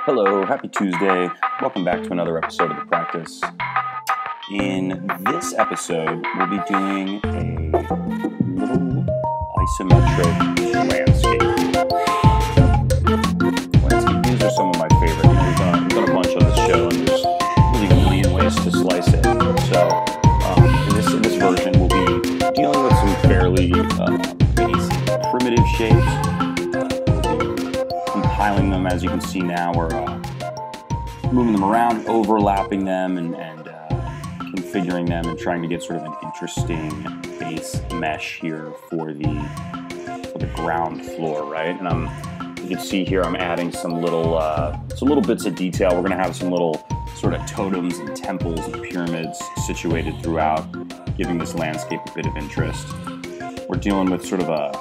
Hello, happy Tuesday. Welcome back to another episode of The Practice. In this episode, we'll be doing a little isometric landscape. Landscape views are some of my favorite. We've done a bunch on this show, and there's really a million ways to slice it. So, in this version, we'll be dealing with some fairly basic, primitive shapes. Compiling them, as you can see now, we're moving them around, overlapping them, and configuring them, and trying to get sort of an interesting base mesh here for the ground floor, right? And you can see here I'm adding some little bits of detail. We're going to have some little sort of totems and temples and pyramids situated throughout, giving this landscape a bit of interest. We're dealing with sort of a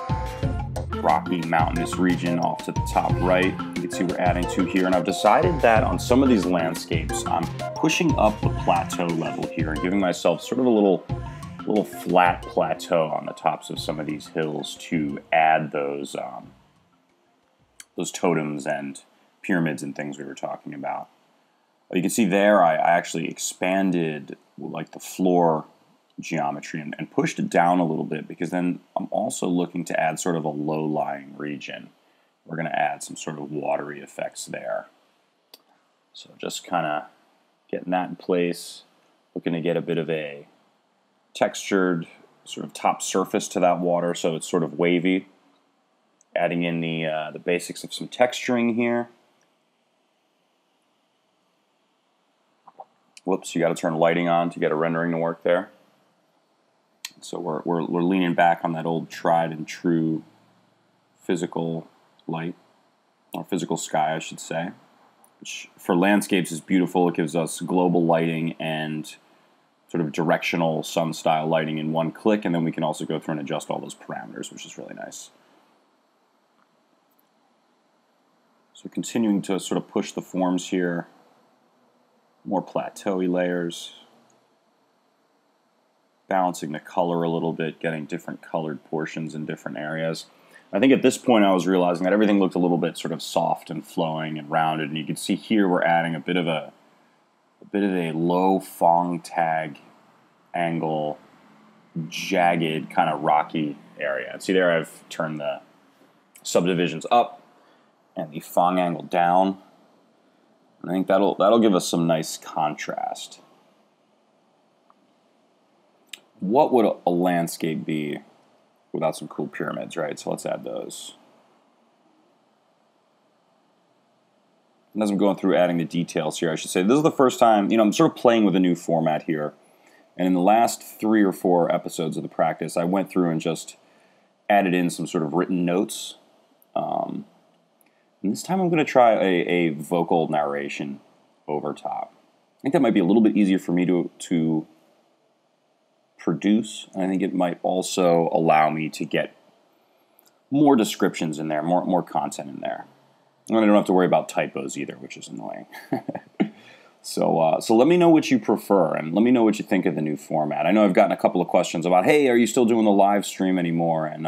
rocky mountainous region off to the top right. You can see we're adding to here, and I've decided that on some of these landscapes I'm pushing up the plateau level here and giving myself sort of a little flat plateau on the tops of some of these hills to add those totems and pyramids and things we were talking about. You can see there I actually expanded like the floor geometry and pushed it down a little bit, because then I'm also looking to add sort of a low-lying region. We're going to add some sort of watery effects there. So just kind of getting that in place, looking to get a bit of a textured sort of top surface to that water so it's sort of wavy. Adding in the basics of some texturing here. Whoops, you got to turn lighting on to get a rendering to work there. So we're leaning back on that old tried and true physical light, or physical sky, I should say, which for landscapes is beautiful. It gives us global lighting and sort of directional sun-style lighting in one click, and then we can also go through and adjust all those parameters, which is really nice. So continuing to sort of push the forms here, more plateau-y layers. Balancing the color a little bit, getting different colored portions in different areas. I think at this point I was realizing that everything looked a little bit sort of soft and flowing and rounded, and you can see here we're adding a bit of a low Fong tag angle, jagged kind of rocky area. And see there I've turned the subdivisions up and the Fong angle down. And I think that'll give us some nice contrast. What would a landscape be without some cool pyramids, right? So let's add those. And as I'm going through adding the details here, I should say this is the first time, I'm sort of playing with a new format here. And in the last 3 or 4 episodes of the practice, I went through and just added in some sort of written notes. And this time I'm going to try a vocal narration over top. I think that might be a little bit easier for me to produce, and I think it might also allow me to get more descriptions in there, more content in there. And I don't have to worry about typos either, which is annoying. So let me know what you prefer, and let me know what you think of the new format. I know I've gotten a couple of questions about, hey, are you still doing the live stream anymore? And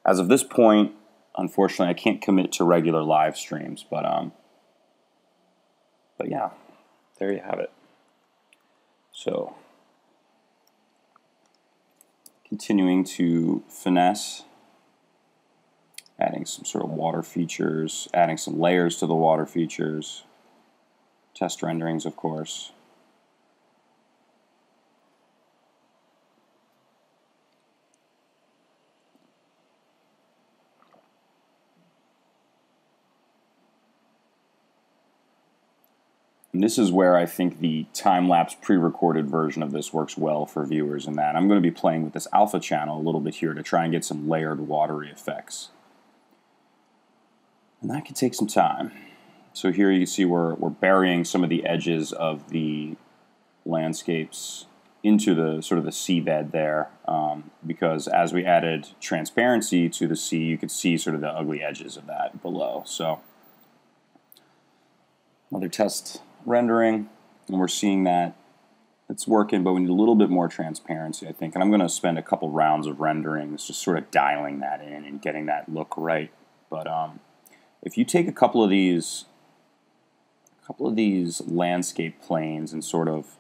as of this point, unfortunately, I can't commit to regular live streams, but yeah, there you have it. So continuing to finesse, adding some sort of water features, adding some layers to the water features, test renderings, of course. And this is where I think the time-lapse pre-recorded version of this works well for viewers, in that I'm going to be playing with this alpha channel a little bit here to try and get some layered watery effects. And that can take some time. So here you see we're burying some of the edges of the landscapes into the sort of the seabed there, because as we added transparency to the sea, you could see sort of the ugly edges of that below. So another test rendering, and we're seeing that it's working, but we need a little bit more transparency, I think. And I'm going to spend a couple rounds of renderings just sort of dialing that in and getting that look right. But if you take a couple of these couple of these landscape planes and sort of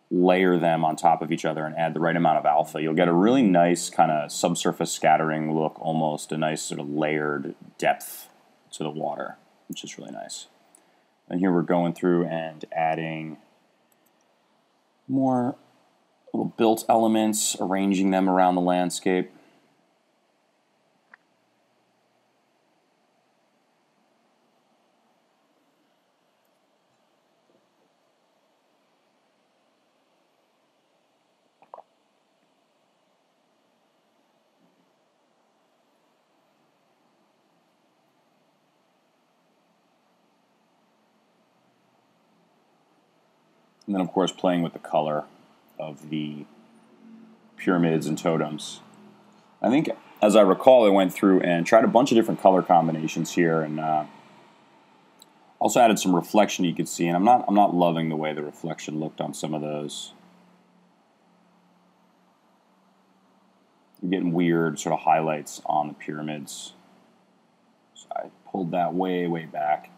layer them on top of each other and add the right amount of alpha, you'll get a really nice kind of subsurface scattering look, almost a nice sort of layered depth to the water, which is really nice. And here we're going through and adding more little built elements, arranging them around the landscape. And then, of course, playing with the color of the pyramids and totems. I think, as I recall, I went through and tried a bunch of different color combinations here, and also added some reflection you could see. And I'm not loving the way the reflection looked on some of those. You're getting weird sort of highlights on the pyramids. So I pulled that way, way back.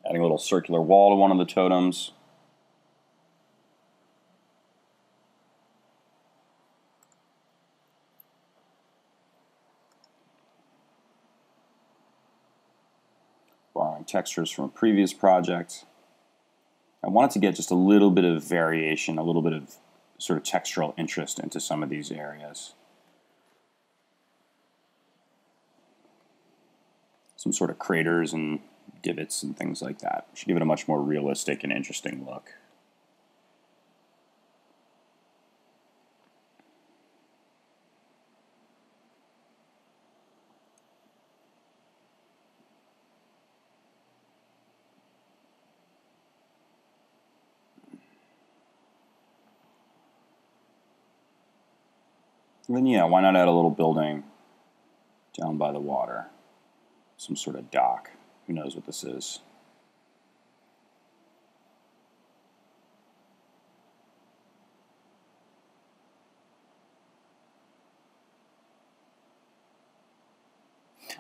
Adding a little circular wall to one of the totems. Borrowing textures from a previous project. I wanted to get just a little bit of variation, a little bit of sort of textural interest into some of these areas. Some sort of craters and divots and things like that. Should give it a much more realistic and interesting look. And then, yeah, why not add a little building down by the water? Some sort of dock. Who knows what this is?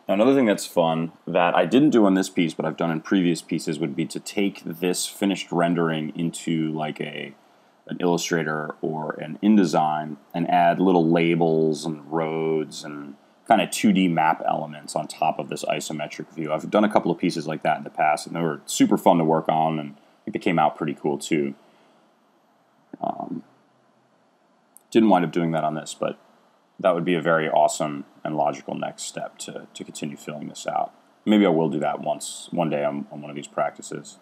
Now, another thing that's fun that I didn't do on this piece, but I've done in previous pieces, would be to take this finished rendering into like an Illustrator or an InDesign and add little labels and roads and kind of 2D map elements on top of this isometric view. I've done a couple of pieces like that in the past, and they were super fun to work on, and I think they came out pretty cool too. Didn't wind up doing that on this, but that would be a very awesome and logical next step to continue filling this out. Maybe I will do that one day on one of these practices.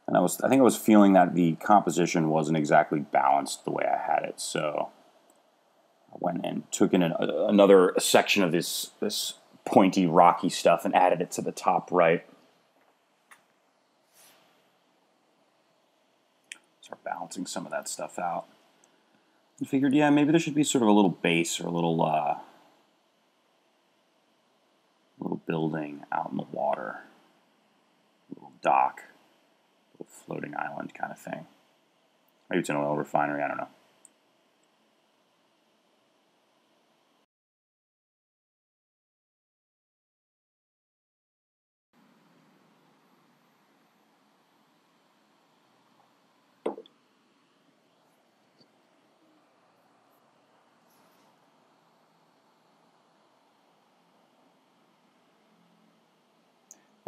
And I think I was feeling that the composition wasn't exactly balanced the way I had it, so I went and took in another section of this pointy, rocky stuff and added it to the top right. Start balancing some of that stuff out. And figured, yeah, maybe there should be sort of a little base or a little building out in the water, a little dock. Floating island kind of thing. Maybe it's an oil refinery, I don't know.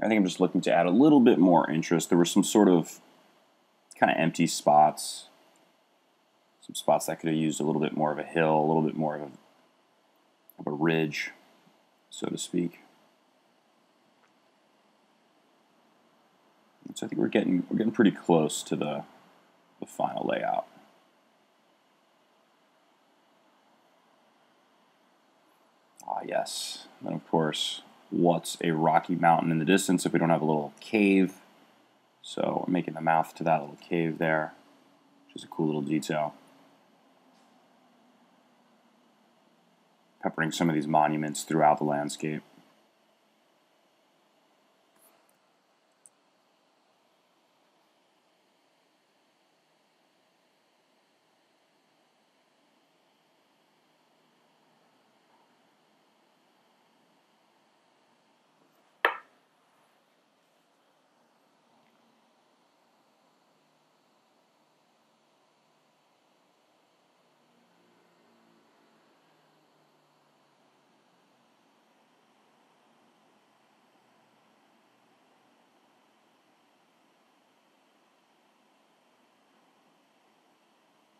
I think I'm just looking to add a little bit more interest. There were some sort of kind of empty spots. Some spots that could have used a little bit more of a hill, a little bit more of a ridge, so to speak. And so I think we're getting pretty close to the final layout. Ah, yes. And of course, what's a rocky mountain in the distance if we don't have a little cave? So we're making the mouth to that little cave there, which is a cool little detail. Peppering some of these monuments throughout the landscape.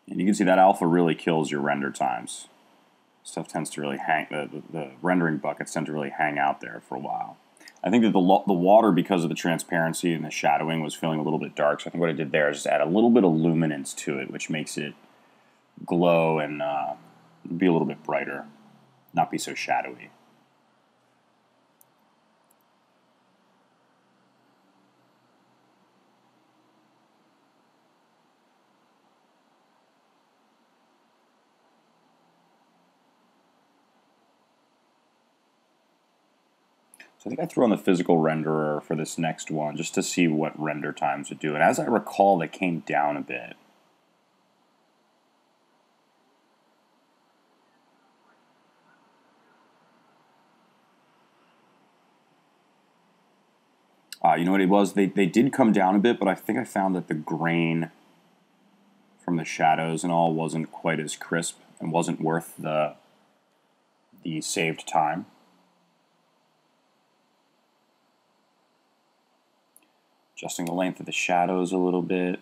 And you can see that alpha really kills your render times. Stuff tends to really hang, the rendering buckets tend to really hang out there for a while. I think that the water, because of the transparency and the shadowing, was feeling a little bit dark. So I think what I did there is just add a little bit of luminance to it, which makes it glow and be a little bit brighter, not be so shadowy. So I think I threw on the physical renderer for this next one just to see what render times would do. And as I recall, they came down a bit. You know what it was? They did come down a bit, but I think I found that the grain from the shadows and all wasn't quite as crisp and wasn't worth the saved time. Adjusting the length of the shadows a little bit.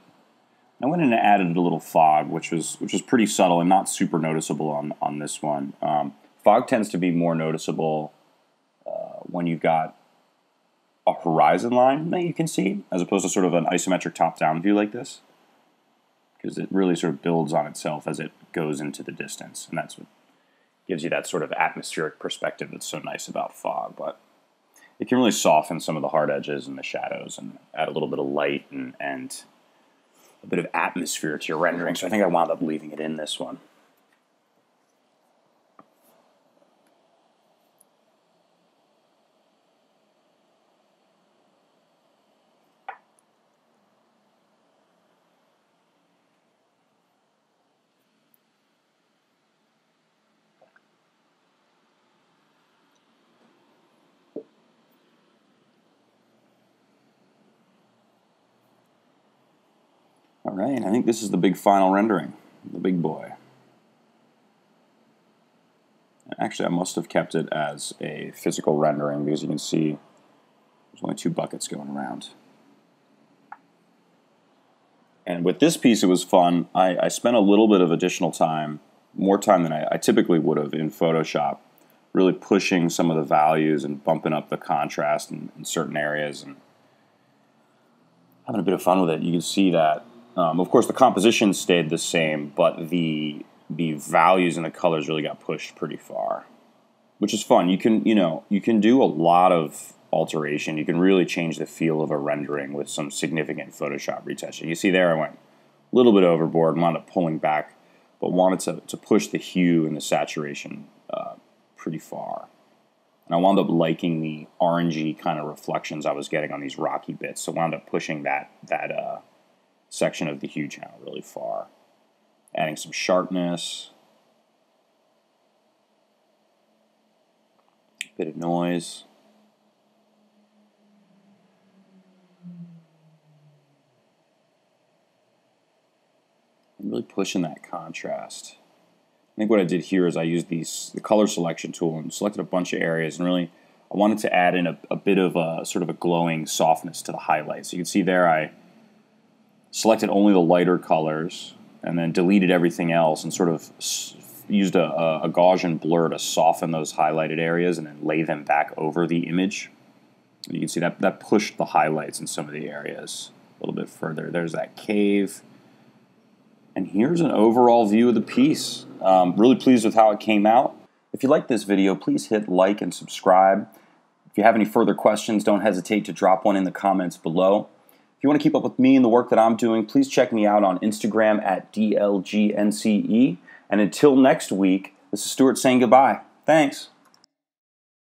I went in and added a little fog, which was pretty subtle and not super noticeable on this one. Fog tends to be more noticeable when you've got a horizon line that you can see, as opposed to sort of an isometric top-down view like this, because it really sort of builds on itself as it goes into the distance, and that's what gives you that sort of atmospheric perspective that's so nice about fog. But it can really soften some of the hard edges and the shadows and add a little bit of light and a bit of atmosphere to your rendering. So I think I wound up leaving it in this one. All right, I think this is the big final rendering, the big boy. Actually, I must have kept it as a physical rendering because you can see there's only 2 buckets going around. And with this piece, it was fun. I spent a little bit of additional time, more time than I typically would have in Photoshop, really pushing some of the values and bumping up the contrast in certain areas and having a bit of fun with it. You can see that. Of course, the composition stayed the same, but the values and the colors really got pushed pretty far, which is fun. You can do a lot of alteration. You can really change the feel of a rendering with some significant Photoshop retouching. You see there I went a little bit overboard and wound up pulling back, but wanted to push the hue and the saturation pretty far. And I wound up liking the orangey kind of reflections I was getting on these rocky bits, so wound up pushing that section of the hue channel really far. Adding some sharpness, a bit of noise. I'm really pushing that contrast. I think what I did here is I used the color selection tool and selected a bunch of areas, and really I wanted to add in a bit of a sort of a glowing softness to the highlights. So you can see there I selected only the lighter colors and then deleted everything else and sort of used a Gaussian blur to soften those highlighted areas and then lay them back over the image. And you can see that pushed the highlights in some of the areas a little bit further. There's that cave. And here's an overall view of the piece. Really pleased with how it came out. If you like this video, please hit like and subscribe. If you have any further questions, don't hesitate to drop one in the comments below. If you want to keep up with me and the work that I'm doing, please check me out on Instagram at DLGNCE. And until next week, this is Stuart saying goodbye. Thanks.